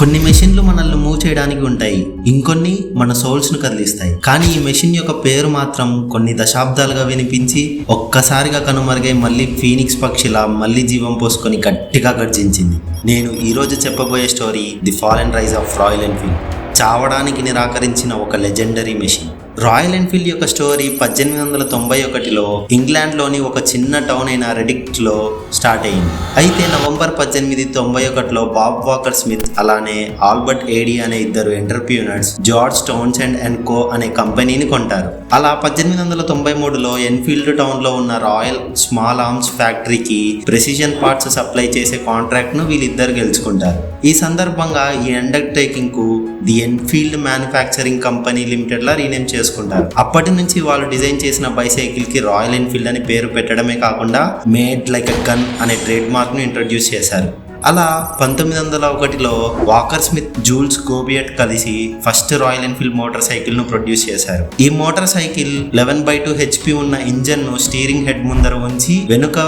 కొన్ని మెషిన్లు మనల్ని మూవ్ చేయడానికి ఉంటాయి, ఇంకొన్ని మన సోల్స్ను కదిలిస్తాయి. కానీ ఈ మెషిన్ యొక్క పేరు మాత్రం కొన్ని దశాబ్దాలుగా వినిపించి ఒక్కసారిగా కనుమరుగై మళ్ళీ ఫీనిక్స్ పక్షిలా మళ్ళీ జీవం పోసుకొని గట్టిగా గర్జించింది. నేను ఈరోజు చెప్పబోయే story the fall and rise of Royal Enfield, చావడానికి నిరాకరించిన ఒక లెజెండరీ మెషిన్. రాయల్ ఎన్ఫీల్డ్ యొక్క స్టోరీ 1891లో ఇంగ్లాండ్లోని ఒక చిన్న టౌన్ అయిన రెడిక్ట్లో స్టార్ట్ అయింది. అయితే నవంబర్ 1891లో బాబ్ వాకర్ స్మిత్ అలానే ఆల్బర్ట్ ఏడీ అనే ఇద్దరు entrepreneurs George Townsend and Co అనే కంపెనీని కొంటారు. అలా 1893లో ఎన్ఫీల్డ్ టౌన్లో ఉన్న రాయల్ స్మాల్ ఆర్మ్స్ ఫ్యాక్టరీకి ప్రెసిషన్ పార్ట్స్ సప్లై చేసే కాంట్రాక్ట్ను వీళ్ళిద్దరు గెలుచుకుంటారు. ఈ సందర్భంగా ఈ అండర్టేకింగ్ కు the Enfield manufacturing company limited law rename చేసుకుంటారు. అప్పటి నుంచి వాళ్ళు డిజైన్ చేసిన బైసైకిల్ కి రాయల్ ఎన్ఫీల్డ్ అని పేరు పెట్టడమే కాకుండా మేడ్ లైక్ ఎ గన్ అనే ట్రేడ్ మార్క్ ను ఇంట్రొడ్యూస్ చేశారు. అలా 1901లో వాకర్ స్మిత్, జూల్స్ గోబియట్ కలిసి first royal Enfield motor cycle ను ప్రొడ్యూస్ చేశారు. ఈ మోటార్ సైకిల్ 11/2 HP ఉన్న ఇంజన్ ను స్టీరింగ్ హెడ్ ముందర ఉంచి వెనుక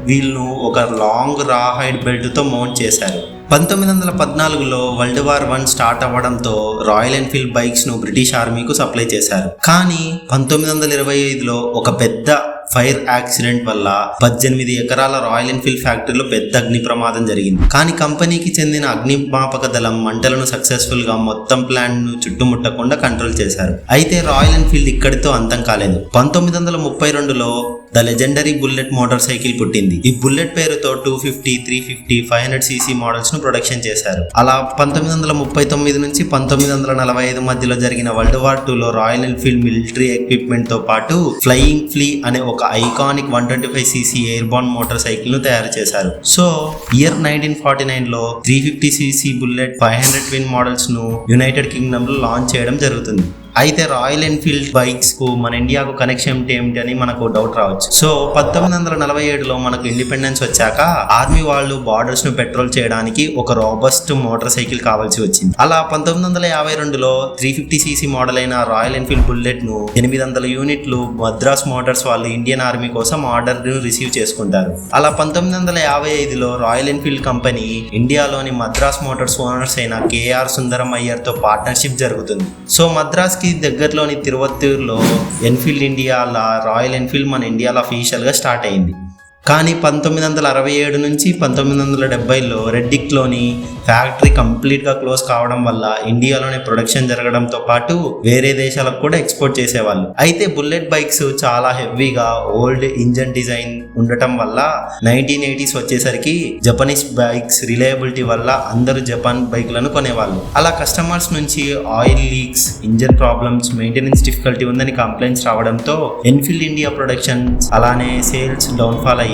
వీల్ను ఒక లాంగ్ రా హైడ్ బెల్ట్ తో మౌంట్ చేశారు. 1914లో వరల్డ్ వార్ I స్టార్ట్ అవ్వడంతో రాయల్ ఎన్ఫీల్డ్ బైక్స్ ను బ్రిటిష్ ఆర్మీకు సప్లై చేశారు. కానీ 1925లో ఒక పెద్ద ఫైర్ యాక్సిడెంట్ వల్ల 18 ఎకరాల రాయల్ ఎన్ఫీల్డ్ ఫ్యాక్టరీలో పెద్ద అగ్ని ప్రమాదం జరిగింది. కానీ కంపెనీకి చెందిన అగ్నిమాపక దళం మంటలను సక్సెస్ఫుల్ గా మొత్తం ప్లాంట్ ను చుట్టుముట్టకుండా కంట్రోల్ చేశారు. అయితే రాయల్ ఎన్ఫీల్డ్ ఇక్కడితో అంతం కాలేదు. 1932లో the legendary bullet motorcycle పుట్టింది. ఈ బుల్లెట్ పేరుతో 250, 350, 500cc మోడల్స్ ను ప్రొడక్షన్ చేశారు. అలా 1939 నుంచి 1945 మధ్యలో జరిగిన world war II Royal Enfield military equipment తో పాటు ఫ్లయింగ్ ఫ్లీ అనే ఒక iconic 125cc airborne motorcycle ను తయారు చేశారు. సో ఇయర్ 1949లో 350cc బుల్లెట్ 500 ట్విన్ మోడల్స్ ను యునైటెడ్ కింగ్డమ్ లో లాంచ్ చేయడం జరుగుతుంది. అయితే రాయల్ ఎన్ఫీల్డ్ బైక్స్ కు మన ఇండియాకు కనెక్షన్ ఏమిటి అని మనకు డౌట్ రావచ్చు. సో 1947లో మనకు ఇండిపెండెన్స్ వచ్చాక ఆర్మీ వాళ్ళు బార్డర్స్ ను పెట్రోల్ చేయడానికి ఒక రోబస్ట్ మోటార్ సైకిల్ కావాల్సి వచ్చింది. అలా 1952లో 350cc మోడల్ అయిన రాయల్ ఎన్ఫీల్డ్ బుల్లెట్ ను 800 యూనిట్లు మద్రాస్ మోటార్స్ వాళ్ళు ఇండియన్ ఆర్మీ కోసం ఆర్డర్ ను రిసీవ్ చేసుకుంటారు. అలా 1955లో రాయల్ ఎన్ఫీల్డ్ కంపెనీ ఇండియాలోని మద్రాస్ మోటార్స్ ఓనర్స్ అయిన కేఆర్ సుందరం అయ్యర్ తో పార్ట్నర్షిప్ జరుగుతుంది. సో మద్రాస్ కి దగ్గరలోని తిరువత్తూరులో ఎన్ఫీల్డ్ ఇండియా రాయల్ ఎన్ఫీల్డ్ మన ఇండియాలో అఫీషియల్ గా స్టార్ట్ అయింది. కానీ 1967 నుంచి 1970లో రెడ్డిక్లోని ఫ్యాక్టరీ కంప్లీట్గా క్లోజ్ కావడం వల్ల ఇండియాలోనే ప్రొడక్షన్ జరగడంతో పాటు వేరే దేశాలకు కూడా ఎక్స్పోర్ట్ చేసేవాళ్ళు. అయితే బుల్లెట్ బైక్స్ చాలా హెవీగా ఓల్డ్ ఇంజన్ డిజైన్ ఉండటం వల్ల 1980s వచ్చేసరికి జపనీస్ బైక్స్ రిలయబిలిటీ వల్ల అందరూ జపాన్ బైక్లను కొనేవాళ్ళు. అలా కస్టమర్స్ నుంచి oil leaks, engine problems, maintenance difficulty ఉందని కంప్లైంట్స్ రావడంతో ఎన్ఫీల్డ్ ఇండియా ప్రొడక్షన్స్ అలానే సేల్స్ డౌన్ఫాల్ అయ్యింది.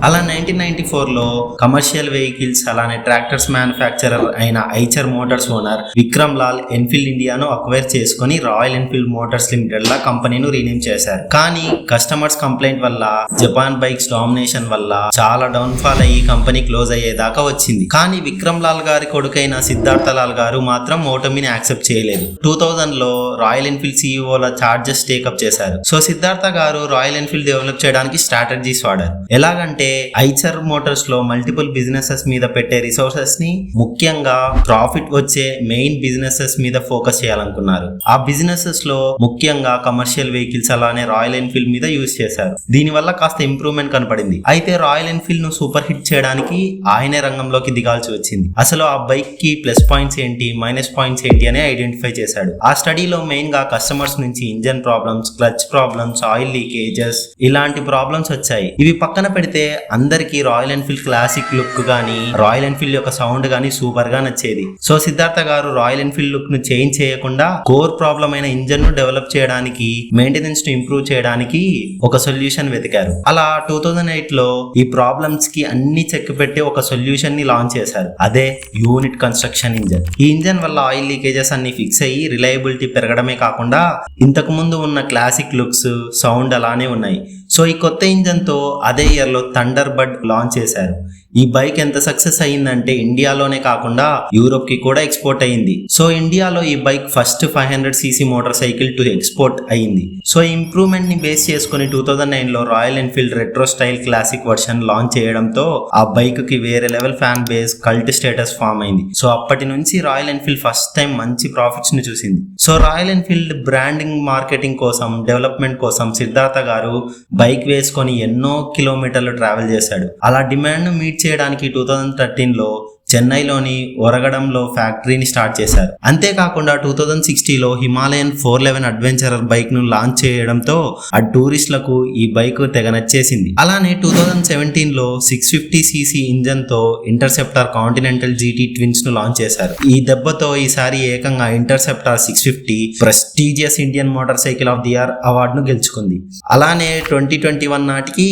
అలా 1994లో కమర్షియల్ వెహికల్స్ అలానే ట్రాక్టర్స్ మ్యానుఫ్యాక్చరర్ అయిన Eicher Motors owner Vikram Lal Enfield ఇండియాను అక్వైర్ చేసుకుని రాయల్ ఎన్ఫీల్డ్ మోటార్స్ లిమిటెడ్ లా కంపెనీను రీనేమ్ చేశారు. కానీ కస్టమర్స్ కంప్లైంట్ వల్ల, జపాన్ బైక్స్ డామినేషన్ వల్ల చాలా డౌన్ఫాల్ అయ్యి కంపెనీ క్లోజ్ అయ్యేదాకా వచ్చింది. కానీ విక్రమ్ లాల్ గారి కొడుకైన సిద్ధార్థ లాల్ గారు మాత్రం ఓటమిని యాక్సెప్ట్ చేయలేదు. 2000లో రాయల్ ఎన్ఫీల్డ్ CEO ల చార్జెస్ టేకప్ చేశారు. సో సిద్ధార్థ గారు రాయల్ ఎన్ఫీల్డ్ డెవలప్ చేయడానికి స్ట్రాటజీస్ వాడారు. ఎలాగంటే ఐచర్ మోటార్స్ లో మల్టిపుల్ బిజినెసెస్ మీద పెట్టే రిసోర్సెస్ ని ముఖ్యంగా ప్రాఫిట్ వచ్చే మెయిన్ బిజినెసెస్ మీద ఫోకస్ చేయాలనుకున్నారు. ఆ బిజినెసెస్ లో ముఖ్యంగా కమర్షియల్ వెహికల్స్ అలానే రాయల్ ఎన్ఫీల్డ్ మీద యూజ్ చేశారు. దీని వల్ల కాస్త ఇంప్రూవ్మెంట్ కనపడింది. అయితే రాయల్ ఎన్ఫీల్డ్ ను సూపర్ హిట్ చేయడానికి ఆయనే రంగంలోకి దిగాల్సి వచ్చింది. అసలు ఆ బైక్ కి ప్లస్ పాయింట్స్ ఏంటి, మైనస్ పాయింట్స్ ఏంటి అని ఐడెంటిఫై చేశాడు. ఆ స్టడీలో మెయిన్ గా కస్టమర్స్ నుంచి engine problems, clutch problems, oil leakages ఇలాంటి ప్రాబ్లమ్స్ వచ్చాయి. ఇవి పక్కన పెడితే అందరికి రాయల్ ఎన్ఫీల్డ్ క్లాసిక్ లుక్ గానీ, రాయల్ ఎన్ఫీల్డ్ యొక్క సౌండ్ గానీ సూపర్ గా నచ్చేది. సో సిద్ధార్థ గారు రాయల్ ఎన్ఫీల్డ్ లుక్ ను చేంజ్ చేయకుండా కోర్ ప్రాబ్లం అయిన ఇంజన్ ను డెవలప్ చేయడానికి, మెయింటెనెన్స్ ను ఇంప్రూవ్ చేయడానికి ఒక సొల్యూషన్ వెతికారు. అలా 2008లో ఈ ప్రాబ్లమ్స్ కి అన్ని చెక్ పెట్టి ఒక సొల్యూషన్ ని లాంచ్ చేశారు. అదే యూనిట్ కన్స్ట్రక్షన్ ఇంజన్. ఈ ఇంజన్ వల్ల ఆయిల్ లీకేజెస్ అన్ని ఫిక్స్ అయ్యి రిలయబిలిటీ పెరగడమే కాకుండా ఇంతకు ముందు ఉన్న క్లాసిక్ లుక్స్, సౌండ్ అలానే ఉన్నాయి. సో ఈ కొత్త ఇంజన్ తో అదే ఇయర్ లో థండర్ బర్డ్ లాంచ్ చేశారు. ఈ బైక్ ఎంత సక్సెస్ అయ్యిందంటే ఇండియాలోనే కాకుండా యూరోప్ కి కూడా ఎక్స్పోర్ట్ అయ్యింది. సో ఇండియాలో ఈ bike first 500cc motorcycle to export అయ్యింది. సో ఇంప్రూవ్మెంట్ ని బేస్ చేసుకుని 2009 లో Royal Enfield retro style classic version launch చేయడంతో ఆ బైక్ కి వేరే level fan base, cult status form అయింది. సో అప్పటి నుంచి రాయల్ ఎన్ఫీల్డ్ ఫస్ట్ టైం మంచి ప్రాఫిట్స్ ని చూసింది. So Royal Enfield branding, marketing కోసం, డెవలప్మెంట్ కోసం సిద్ధార్థ గారు బైక్ వేసుకొని ఎన్నో కిలోమీటర్లు ట్రావెల్ చేశాడు. అలా డిమాండ్ మీట్ చేయడానికి 2013లో చెన్నైలోని ఒరగడంలో ఫ్యాక్టరీని స్టార్ట్ చేశారు. అంతేకాకుండా 2060లో హిమాలయన్ 411 అడ్వెంచరర్ బైక్ ను లాంచ్ చేయడంతో ఆ టూరిస్టులకు ఈ బైక్ తెగ నచ్చేసింది. అలానే 2017లో 650cc ఇంజన్ తో ఇంటర్సెప్టార్ కాంటినెంటల్ GT ట్విన్స్ ను లాంచ్ చేశారు. ఈ దెబ్బతో ఈసారి ఏకంగా interceptor 650 prestigious Indian motor cycle of the year అవార్డును గెలుచుకుంది. అలానే 2021 నాటికి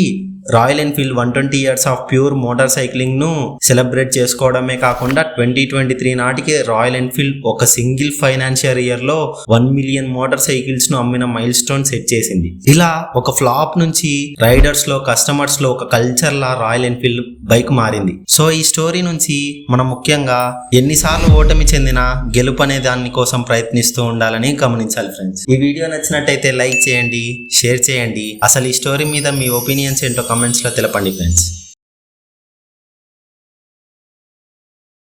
royal Enfield 120 years of pure motor cycling ను సెలబ్రేట్ చేసుకోవడమే కాకుండా 2023 నాటికి రాయల్ ఎన్ఫీల్డ్ ఒక సింగిల్ ఫైనాన్షియల్ ఇయర్ లో 1 million మోటార్ సైకిల్స్ ను అమ్మిన మైల్ స్టోన్ సెట్ చేసింది. ఇలా ఒక ఫ్లాప్ నుంచి రైడర్స్ లో, కస్టమర్స్ లో ఒక కల్చర్ లా రాయల్ ఎన్ఫీల్డ్ బైక్ మారింది. సో ఈ స్టోరీ నుంచి మనం ముఖ్యంగా ఎన్నిసార్లు ఓటమి చెందినా గెలుపు అనే దాని కోసం ప్రయత్నిస్తూ ఉండాలని గమనించాలి ఫ్రెండ్స్. ఈ వీడియో నచ్చినట్టయితే లైక్ చేయండి, షేర్ చేయండి. అసలు ఈ స్టోరీ మీద మీ ఒపీనియన్స్ ఏంటో కామెంట్స్ లో తెలపండి ఫ్రెండ్స్.